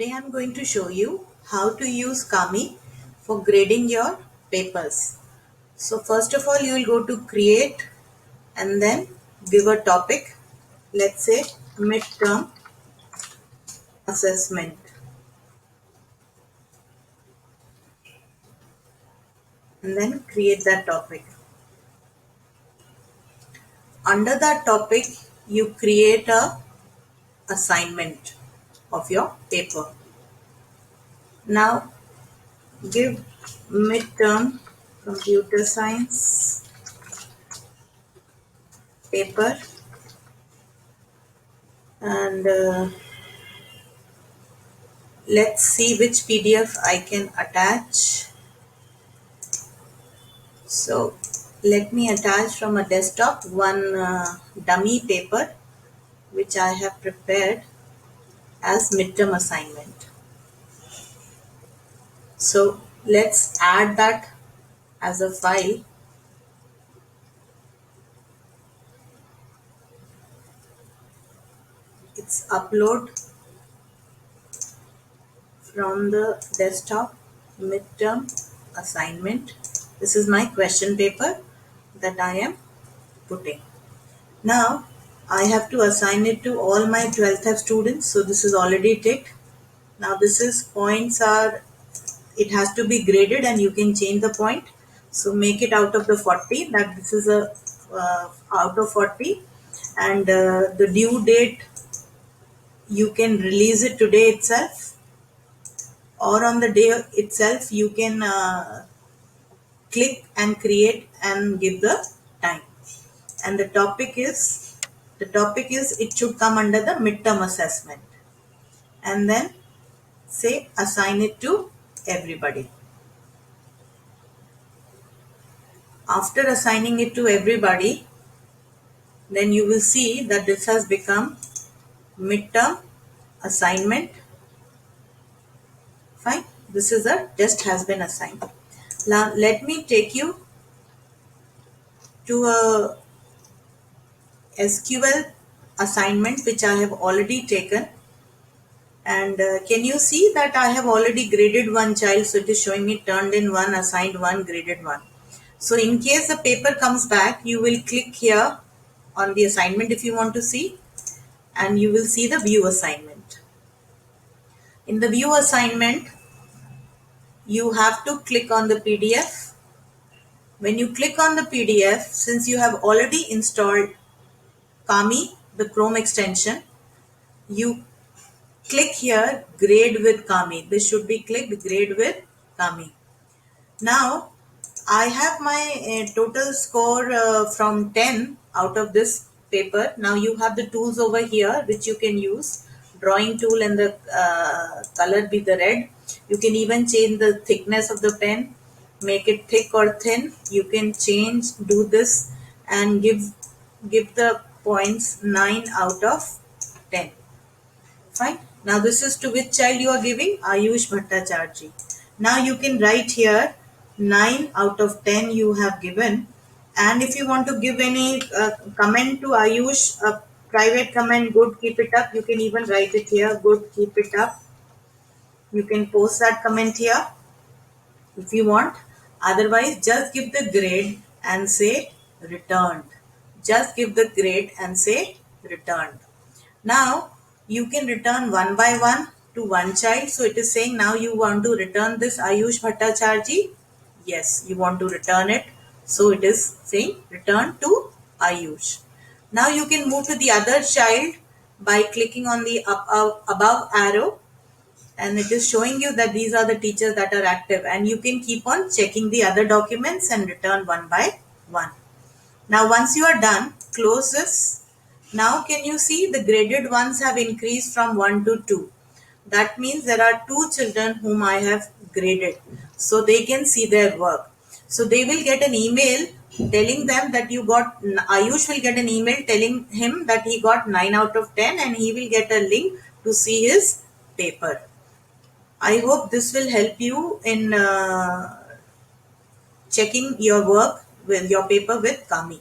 Today I am going to show you how to use Kami for grading your papers. So first of all you will go to create and then give a topic. Let's say midterm assessment, and then create that topic. Under that topic you create a assignment of your paper. Now give midterm computer science paper, and let's see which PDF I can attach. So let me attach from a desktop one dummy paper which I have prepared as midterm assignment. So let's add that as a file. It's upload from the desktop midterm assignment. This is my question paper that I am putting. Now I have to assign it to all my 12th F students. So this is already ticked. Now this is points are, it has to be graded and you can change the point. So make it out of the 40, that this is a out of 40, and the due date you can release it today itself, or on the day itself you can click and create and give the time. And the topic is it should come under the midterm assessment, and then say assign it to everybody. After assigning it to everybody, then you will see that this has become midterm assignment. Fine. This is a test has been assigned. Now let me take you to a SQL assignment which I have already taken. And can you see that I have already graded one child? So it is showing me turned in 1, assigned 1, graded 1. So in case the paper comes back, you will click here on the assignment if you want to see, and you will see the view assignment. In the view assignment, you have to click on the PDF. When you click on the PDF, since you have already installed Kami, the Chrome extension, you click here grade with Kami. This should be clicked grade with Kami. Now I have my total score from 10 out of this paper. Now you have the tools over here which you can use. Drawing tool, and the color be the red. You can even change the thickness of the pen, make it thick or thin. You can change, do this, and give the points 9 out of 10. Fine. Now this is to which child you are giving? Ayush Bhattacharjee. Now you can write here 9 out of 10 you have given, and if you want to give any comment to Ayush, a private comment, good, keep it up, you can even write it here, good, keep it up. You can post that comment here if you want. Otherwise just give the grade and say returned. Just give the grade and say returned. Now you can return one by one to one child. So it is saying now you want to return this Ayush Bhattacharjee. Yes, you want to return it. So it is saying return to Ayush. Now you can move to the other child by clicking on the above arrow, and it is showing you that these are the teachers that are active, and you can keep on checking the other documents and return one by one. Now once you are done, close this. Now can you see the graded ones have increased from 1 to 2. That means there are 2 children whom I have graded. So they can see their work. So they will get an email telling them that you got, Ayush will get an email telling him that he got 9 out of 10, and he will get a link to see his paper. I hope this will help you in checking your work with your paper with Kami.